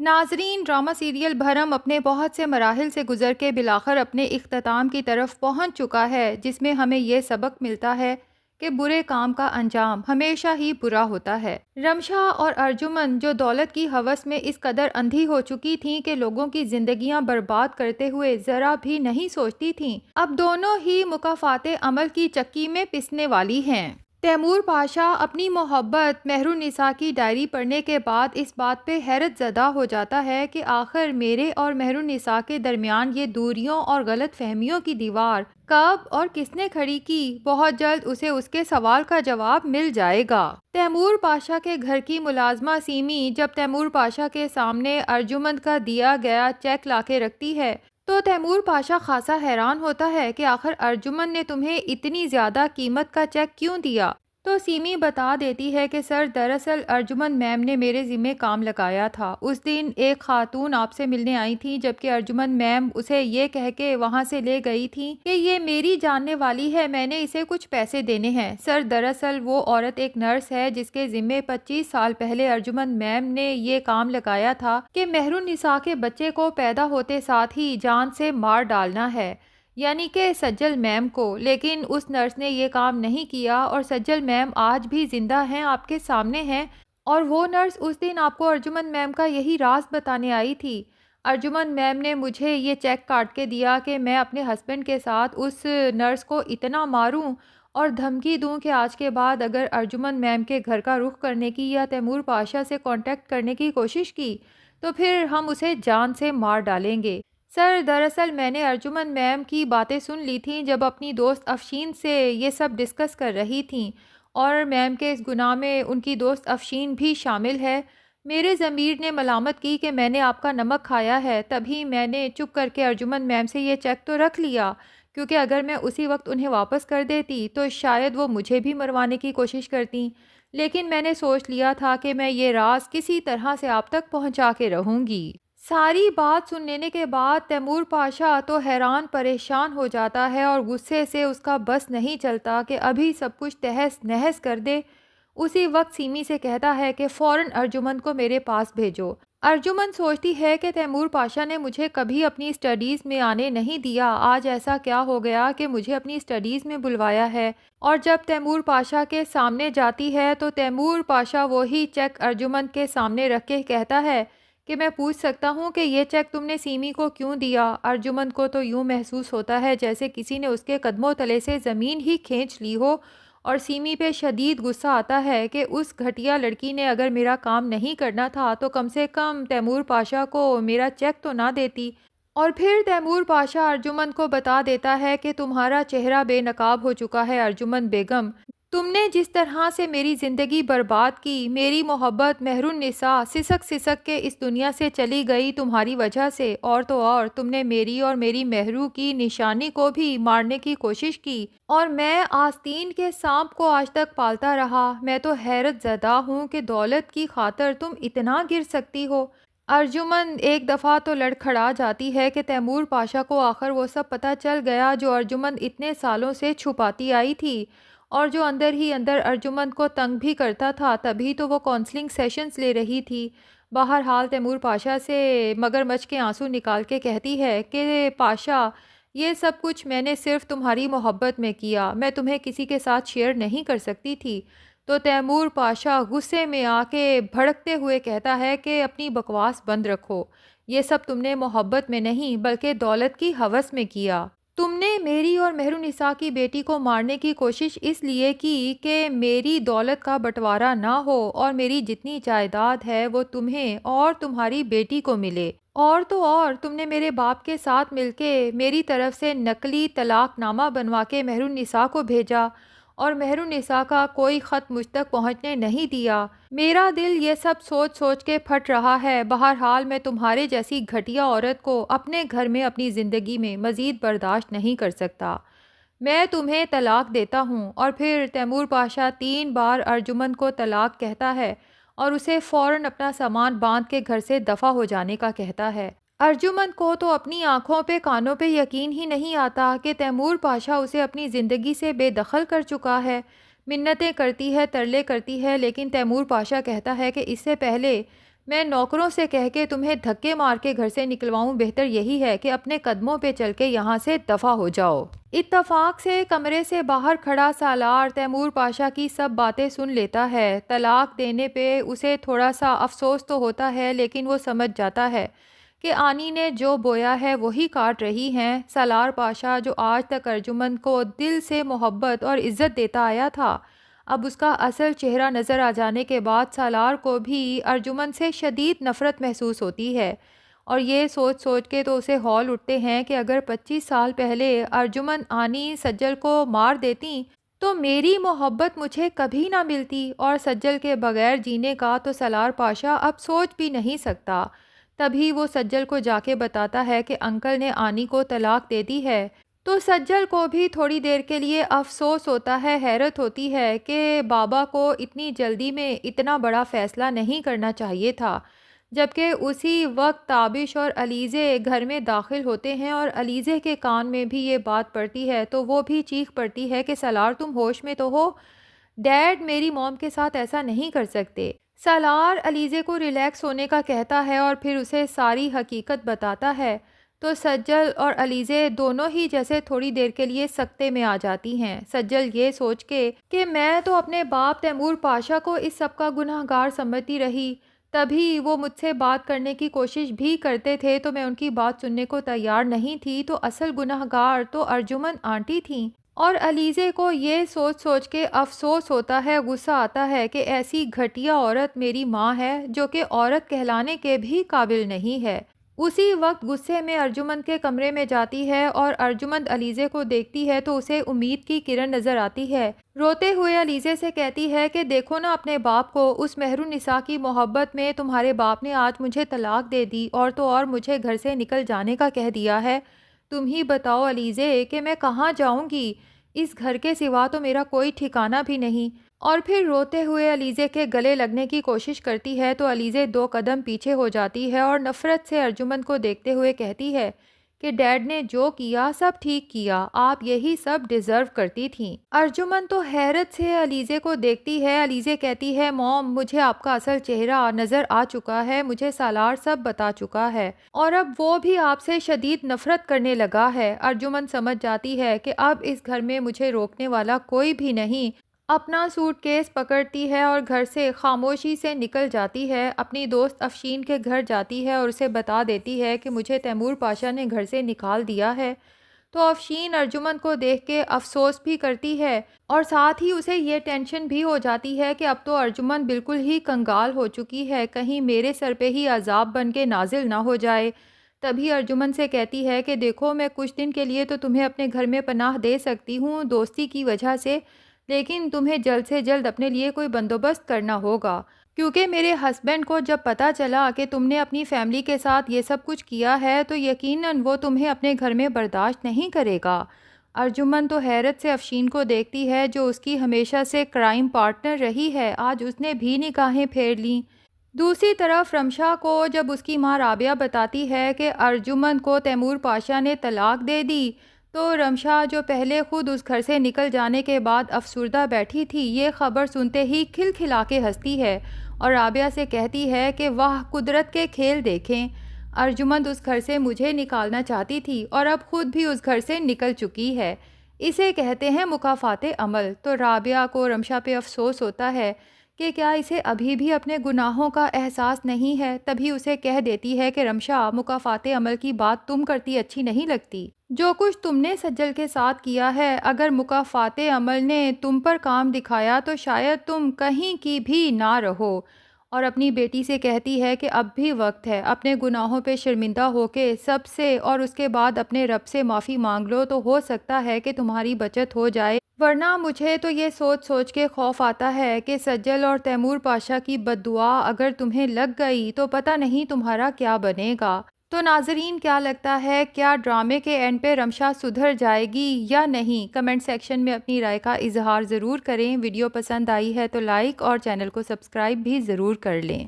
ناظرین، drama serial بھرم اپنے بہت سے مراحل سے گزر کے بالآخر اپنے اختتام کی طرف پہنچ چکا ہے، جس میں ہمیں یہ سبق ملتا ہے کہ برے کام کا انجام ہمیشہ ہی برا ہوتا ہے۔ رمشا اور ارجمن جو دولت کی ہوس میں اس قدر اندھی ہو چکی تھیں کہ لوگوں کی زندگیاں برباد کرتے ہوئے ذرا بھی نہیں سوچتی تھیں، اب دونوں ہی مکافات عمل کی چکی میں پسنے والی ہیں۔ تیمور پاشا اپنی محبت مہرالنساء کی ڈائری پڑھنے کے بعد اس بات پہ حیرت زدہ ہو جاتا ہے کہ آخر میرے اور مہرالنساء کے درمیان یہ دوریوں اور غلط فہمیوں کی دیوار کب اور کس نے کھڑی کی۔ بہت جلد اسے اس کے سوال کا جواب مل جائے گا۔ تیمور پاشا کے گھر کی ملازمہ سیمی جب تیمور پاشا کے سامنے ارجمند کا دیا گیا چیک لا کے رکھتی ہے تو تیمور پاشا خاصا حیران ہوتا ہے کہ آخر ارجمن نے تمہیں اتنی زیادہ قیمت کا چیک کیوں دیا؟ تو سیمی بتا دیتی ہے کہ سر، دراصل ارجمن میم نے میرے ذمہ کام لگایا تھا۔ اس دن ایک خاتون آپ سے ملنے آئی تھی، جبکہ ارجمن میم اسے یہ کہہ کے وہاں سے لے گئی تھی کہ یہ میری جاننے والی ہے، میں نے اسے کچھ پیسے دینے ہیں۔ سر، دراصل وہ عورت ایک نرس ہے جس کے ذمہ 25 سال پہلے ارجمن میم نے یہ کام لگایا تھا کہ مہرالنساء کے بچے کو پیدا ہوتے ساتھ ہی جان سے مار ڈالنا ہے، یعنی کہ سجل میم کو۔ لیکن اس نرس نے یہ کام نہیں کیا اور سجل میم آج بھی زندہ ہیں، آپ کے سامنے ہیں، اور وہ نرس اس دن آپ کو ارجمن میم کا یہی راز بتانے آئی تھی۔ ارجمن میم نے مجھے یہ چیک کاٹ کے دیا کہ میں اپنے ہسبینڈ کے ساتھ اس نرس کو اتنا ماروں اور دھمکی دوں کہ آج کے بعد اگر ارجمن میم کے گھر کا رخ کرنے کی یا تیمور پاشا سے کانٹیکٹ کرنے کی کوشش کی تو پھر ہم اسے جان سے مار ڈالیں گے۔ سر، دراصل میں نے ارجمن میم کی باتیں سن لی تھیں جب اپنی دوست افشین سے یہ سب ڈسکس کر رہی تھیں، اور میم کے اس گناہ میں ان کی دوست افشین بھی شامل ہے۔ میرے ضمیر نے ملامت کی کہ میں نے آپ کا نمک کھایا ہے، تبھی میں نے چپ کر کے ارجمن میم سے یہ چیک تو رکھ لیا، کیونکہ اگر میں اسی وقت انہیں واپس کر دیتی تو شاید وہ مجھے بھی مروانے کی کوشش کرتی۔ لیکن میں نے سوچ لیا تھا کہ میں یہ راز کسی طرح سے آپ تک پہنچا کے رہوں گی۔ ساری بات سن لینے کے بعد تیمور پاشا تو حیران پریشان ہو جاتا ہے اور غصے سے اس کا بس نہیں چلتا کہ ابھی سب کچھ تہس نہس کر دے۔ اسی وقت سیمی سے کہتا ہے کہ فوراً ارجمن کو میرے پاس بھیجو۔ ارجمن سوچتی ہے کہ تیمور پاشا نے مجھے کبھی اپنی اسٹڈیز میں آنے نہیں دیا، آج ایسا کیا ہو گیا کہ مجھے اپنی اسٹڈیز میں بلوایا ہے، اور جب تیمور پاشا کے سامنے جاتی ہے تو تیمور پاشا وہی چیک ارجمن کے سامنے رکھ کے کہتا ہے کہ میں پوچھ سکتا ہوں کہ یہ چیک تم نے سیمی کو کیوں دیا؟ ارجمن کو تو یوں محسوس ہوتا ہے جیسے کسی نے اس کے قدموں تلے سے زمین ہی کھینچ لی ہو، اور سیمی پہ شدید غصہ آتا ہے کہ اس گھٹیا لڑکی نے اگر میرا کام نہیں کرنا تھا تو کم سے کم تیمور پاشا کو میرا چیک تو نہ دیتی۔ اور پھر تیمور پاشا ارجمن کو بتا دیتا ہے کہ تمہارا چہرہ بے نقاب ہو چکا ہے ارجمن بیگم، تم نے جس طرح سے میری زندگی برباد کی، میری محبت مہرالنساء سسک سسک کے اس دنیا سے چلی گئی تمہاری وجہ سے، اور تو اور تم نے میری اور میری مہرو کی نشانی کو بھی مارنے کی کوشش کی، اور میں آستین کے سانپ کو آج تک پالتا رہا۔ میں تو حیرت زدہ ہوں کہ دولت کی خاطر تم اتنا گر سکتی ہو۔ ارجمن ایک دفعہ تو لڑکھڑا جاتی ہے کہ تیمور پاشا کو آخر وہ سب پتہ چل گیا جو ارجمن اتنے سالوں سے چھپاتی آئی تھی، اور جو اندر ہی اندر ارجمن کو تنگ بھی کرتا تھا، تبھی تو وہ کونسلنگ سیشنز لے رہی تھی۔ بہرحال تیمور پاشا سے مگرمچھ کے آنسو نکال کے کہتی ہے کہ پاشا، یہ سب کچھ میں نے صرف تمہاری محبت میں کیا، میں تمہیں کسی کے ساتھ شیئر نہیں کر سکتی تھی۔ تو تیمور پاشا غصے میں آ کے بھڑکتے ہوئے کہتا ہے کہ اپنی بکواس بند رکھو، یہ سب تم نے محبت میں نہیں بلکہ دولت کی ہوس میں کیا۔ تم نے میری اور مہرالنساء کی بیٹی کو مارنے کی کوشش اس لیے کی کہ میری دولت کا بٹوارا نہ ہو اور میری جتنی جائیداد ہے وہ تمہیں اور تمہاری بیٹی کو ملے، اور تو اور تم نے میرے باپ کے ساتھ مل کے میری طرف سے نقلی طلاق نامہ بنوا کے مہرالنساء کو بھیجا، اور مہرالنساء کا کوئی خط مجھ تک پہنچنے نہیں دیا۔ میرا دل یہ سب سوچ سوچ کے پھٹ رہا ہے۔ بہرحال میں تمہارے جیسی گھٹیا عورت کو اپنے گھر میں اپنی زندگی میں مزید برداشت نہیں کر سکتا، میں تمہیں طلاق دیتا ہوں۔ اور پھر تیمور پاشا 3 بار ارجمن کو طلاق کہتا ہے اور اسے فوراً اپنا سامان باندھ کے گھر سے دفع ہو جانے کا کہتا ہے۔ ارجمن کو تو اپنی آنکھوں پہ کانوں پہ یقین ہی نہیں آتا کہ تیمور پاشا اسے اپنی زندگی سے بے دخل کر چکا ہے۔ منتیں کرتی ہے، ترلے کرتی ہے، لیکن تیمور پاشا کہتا ہے کہ اس سے پہلے میں نوکروں سے کہہ کے تمہیں دھکے مار کے گھر سے نکلواؤں، بہتر یہی ہے کہ اپنے قدموں پہ چل کے یہاں سے دفع ہو جاؤ۔ اتفاق سے کمرے سے باہر کھڑا سالار تیمور پاشا کی سب باتیں سن لیتا ہے۔ طلاق دینے پہ اسے تھوڑا سا افسوس تو ہوتا ہے، لیکن وہ سمجھ جاتا ہے کہ آنی نے جو بویا ہے وہی کاٹ رہی ہیں۔ سالار پاشا جو آج تک ارجمند کو دل سے محبت اور عزت دیتا آیا تھا، اب اس کا اصل چہرہ نظر آ جانے کے بعد سالار کو بھی ارجمند سے شدید نفرت محسوس ہوتی ہے، اور یہ سوچ سوچ کے تو اسے ہول اٹھتے ہیں کہ اگر 25 سال پہلے ارجمند آنی سجل کو مار دیتی تو میری محبت مجھے کبھی نہ ملتی، اور سجل کے بغیر جینے کا تو سالار پاشا اب سوچ بھی نہیں سکتا۔ تبھی وہ سجل کو جا کے بتاتا ہے کہ انکل نے آنی کو طلاق دے دی ہے، تو سجل کو بھی تھوڑی دیر کے لیے افسوس ہوتا ہے، حیرت ہوتی ہے کہ بابا کو اتنی جلدی میں اتنا بڑا فیصلہ نہیں کرنا چاہیے تھا۔ جبکہ اسی وقت تابش اور علیزے گھر میں داخل ہوتے ہیں، اور علیزے کے کان میں بھی یہ بات پڑتی ہے تو وہ بھی چیخ پڑتی ہے کہ سالار تم ہوش میں تو ہو، ڈیڈ میری موم کے ساتھ ایسا نہیں کر سکتے۔ سالار علیزے کو ریلیکس ہونے کا کہتا ہے اور پھر اسے ساری حقیقت بتاتا ہے، تو سجل اور علیزے دونوں ہی جیسے تھوڑی دیر کے لیے سکتے میں آ جاتی ہیں، سجل یہ سوچ کے کہ میں تو اپنے باپ تیمور پاشا کو اس سب کا گناہ گار سمجھتی رہی، تبھی وہ مجھ سے بات کرنے کی کوشش بھی کرتے تھے تو میں ان کی بات سننے کو تیار نہیں تھی، تو اصل گناہ گار تو ارجمند آنٹی تھیں۔ اور علیزے کو یہ سوچ سوچ کے افسوس ہوتا ہے، غصہ آتا ہے کہ ایسی گھٹیا عورت میری ماں ہے جو کہ عورت کہلانے کے بھی قابل نہیں ہے۔ اسی وقت غصے میں ارجمند کے کمرے میں جاتی ہے اور ارجمند علیزے کو دیکھتی ہے تو اسے امید کی کرن نظر آتی ہے۔ روتے ہوئے علیزے سے کہتی ہے کہ دیکھو نا اپنے باپ کو، اس مہر النساء کی محبت میں تمہارے باپ نے آج مجھے طلاق دے دی، اور تو اور مجھے گھر سے نکل جانے کا کہہ دیا ہے۔ تم ہی بتاؤ علیزے کہ میں کہاں جاؤں گی، اس گھر کے سوا تو میرا کوئی ٹھکانہ بھی نہیں۔ اور پھر روتے ہوئے علیزے کے گلے لگنے کی کوشش کرتی ہے تو علیزے 2 قدم پیچھے ہو جاتی ہے اور نفرت سے ارجمند کو دیکھتے ہوئے کہتی ہے کہ ڈیڈ نے جو کیا سب ٹھیک کیا، آپ یہی سب ڈیزرو کرتی تھیں۔ ارجمند تو حیرت سے علیزے کو دیکھتی ہے۔ علیزے کہتی ہے موم مجھے آپ کا اصل چہرہ نظر آ چکا ہے، مجھے سالار سب بتا چکا ہے، اور اب وہ بھی آپ سے شدید نفرت کرنے لگا ہے۔ ارجمند سمجھ جاتی ہے کہ اب اس گھر میں مجھے روکنے والا کوئی بھی نہیں، اپنا سوٹ کیس پکڑتی ہے اور گھر سے خاموشی سے نکل جاتی ہے، اپنی دوست افشین کے گھر جاتی ہے اور اسے بتا دیتی ہے کہ مجھے تیمور پاشا نے گھر سے نکال دیا ہے۔ تو افشین ارجمند کو دیکھ کے افسوس بھی کرتی ہے، اور ساتھ ہی اسے یہ ٹینشن بھی ہو جاتی ہے کہ اب تو ارجمند بالکل ہی کنگال ہو چکی ہے، کہیں میرے سر پہ ہی عذاب بن کے نازل نہ ہو جائے۔ تبھی ارجمند سے کہتی ہے کہ دیکھو میں کچھ دن کے لیے تو تمہیں اپنے گھر میں پناہ دے سکتی ہوں دوستی کی وجہ سے، لیکن تمہیں جلد سے جلد اپنے لیے کوئی بندوبست کرنا ہوگا، کیونکہ میرے ہسبینڈ کو جب پتہ چلا کہ تم نے اپنی فیملی کے ساتھ یہ سب کچھ کیا ہے تو یقیناً وہ تمہیں اپنے گھر میں برداشت نہیں کرے گا۔ ارجمند تو حیرت سے افشین کو دیکھتی ہے جو اس کی ہمیشہ سے کرائم پارٹنر رہی ہے، آج اس نے بھی نگاہیں پھیر لیں۔ دوسری طرف رمشا کو جب اس کی ماں رابعہ بتاتی ہے کہ ارجمند کو تیمور پاشا نے طلاق دے دی، تو رمشا جو پہلے خود اس گھر سے نکل جانے کے بعد افسردہ بیٹھی تھی، یہ خبر سنتے ہی کھل کھلا کے ہنستی ہے اور رابعہ سے کہتی ہے کہ واہ قدرت کے کھیل دیکھیں، ارجمند اس گھر سے مجھے نکالنا چاہتی تھی اور اب خود بھی اس گھر سے نکل چکی ہے، اسے کہتے ہیں مکافات عمل۔ تو رابعہ کو رمشا پہ افسوس ہوتا ہے کہ کیا اسے ابھی بھی اپنے گناہوں کا احساس نہیں ہے، تبھی اسے کہہ دیتی ہے کہ رمشا مکافات عمل کی بات تم کرتی اچھی نہیں لگتی، جو کچھ تم نے سجل کے ساتھ کیا ہے، اگر مکافات عمل نے تم پر کام دکھایا تو شاید تم کہیں کی بھی نہ رہو، اور اپنی بیٹی سے کہتی ہے کہ اب بھی وقت ہے، اپنے گناہوں پہ شرمندہ ہو کے سب سے اور اس کے بعد اپنے رب سے معافی مانگ لو تو ہو سکتا ہے کہ تمہاری بچت ہو جائے، ورنہ مجھے تو یہ سوچ سوچ کے خوف آتا ہے کہ سجل اور تیمور پاشا کی بد دعا اگر تمہیں لگ گئی تو پتہ نہیں تمہارا کیا بنے گا۔ تو ناظرین کیا لگتا ہے، کیا ڈرامے کے اینڈ پہ رمشا سدھر جائے گی یا نہیں؟ کمنٹ سیکشن میں اپنی رائے کا اظہار ضرور کریں۔ ویڈیو پسند آئی ہے تو لائک اور چینل کو سبسکرائب بھی ضرور کر لیں۔